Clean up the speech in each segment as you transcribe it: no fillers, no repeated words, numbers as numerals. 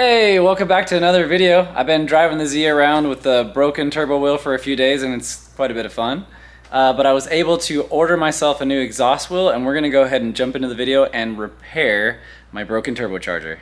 Hey, welcome back to another video. I've been driving the Z around with the broken turbo wheel for a few days and it's quite a bit of fun. But I was able to order myself a new exhaust wheel and we're gonna go ahead and jump into the video and repair my broken turbocharger.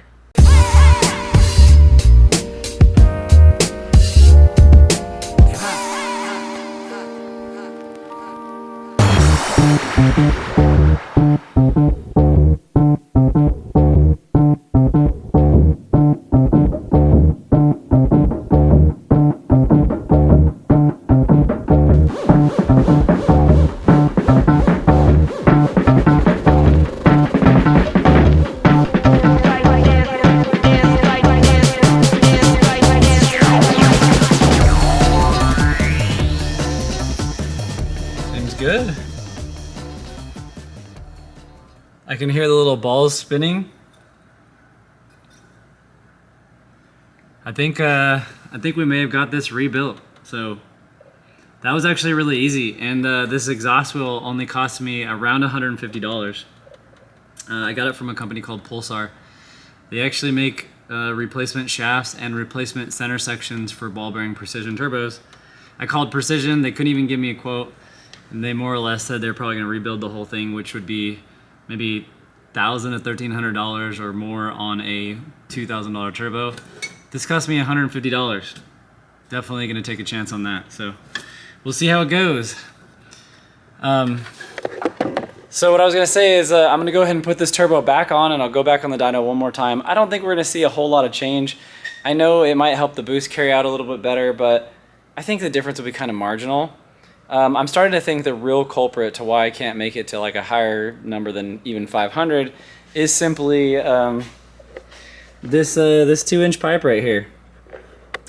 Good. I can hear the little balls spinning. I think we may have got this rebuilt. So that was actually really easy, and this exhaust wheel only cost me around $150. I got it from a company called Pulsar. They actually make replacement shafts and replacement center sections for ball bearing precision turbos. I called Precision, they couldn't even give me a quote. And they more or less said they're probably going to rebuild the whole thing, which would be maybe $1,000 to $1,300 or more on a $2,000 turbo. This cost me $150. Definitely going to take a chance on that. So we'll see how it goes. So what I was going to say is I'm going to go ahead and put this turbo back on and I'll go back on the dyno one more time. I don't think we're going to see a whole lot of change. I know it might help the boost carry out a little bit better, but I think the difference will be kind of marginal. I'm starting to think the real culprit to why I can't make it to like a higher number than even 500 is simply this 2-inch pipe right here.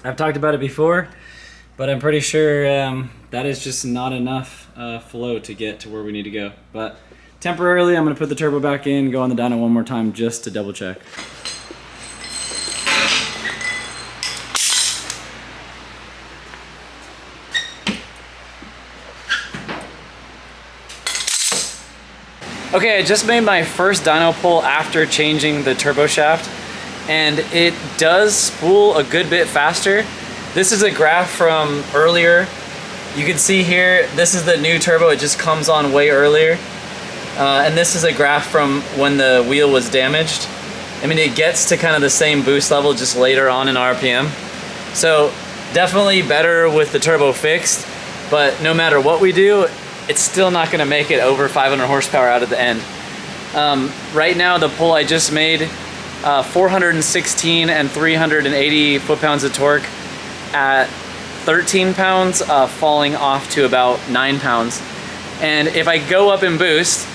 I've talked about it before, but I'm pretty sure that is just not enough flow to get to where we need to go. But temporarily, I'm going to put the turbo back in, go on the dyno one more time just to double check. Okay, I just made my first dyno pull after changing the turbo shaft, and it does spool a good bit faster. This is a graph from earlier. You can see here, this is the new turbo, it just comes on way earlier. And this is a graph from when the wheel was damaged. I mean, it gets to kind of the same boost level just later on in RPM. So definitely better with the turbo fixed, but no matter what we do, it's still not going to make it over 500 horsepower out at the end. Right now, the pull I just made, 416 and 380 foot-pounds of torque at 13 pounds, falling off to about 9 pounds. And if I go up in boost,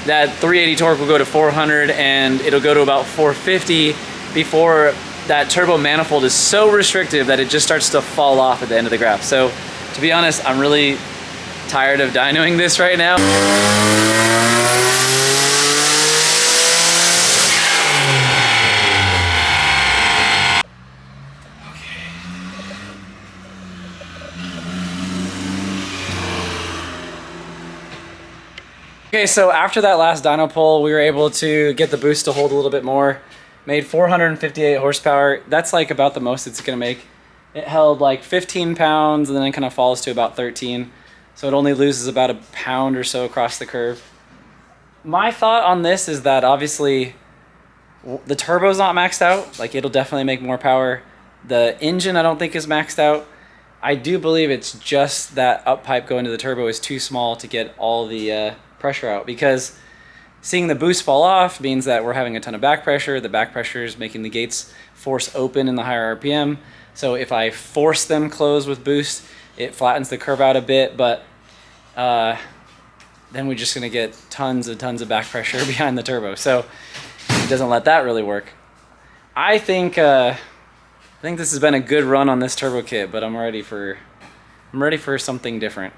that 380 torque will go to 400 and it'll go to about 450 before that turbo manifold is so restrictive that it just starts to fall off at the end of the graph. So to be honest, I'm really tired of dynoing this right now. Okay, so after that last dyno pull, we were able to get the boost to hold a little bit more. Made 458 horsepower. That's like about the most it's gonna make. It held like 15 pounds and then it kind of falls to about 13. So it only loses about a pound or so across the curve. My thought on this is that obviously the turbo's not maxed out. Like, it'll definitely make more power. The engine I don't think is maxed out. I do believe it's just that up pipe going to the turbo is too small to get all the pressure out, because seeing the boost fall off means that we're having a ton of back pressure. The back pressure is making the gates force open in the higher RPM. So if I force them closed with boost, it flattens the curve out a bit, but then we're just gonna get tons of back pressure behind the turbo. So it doesn't let that really work. I think this has been a good run on this turbo kit, but I'm ready for something different.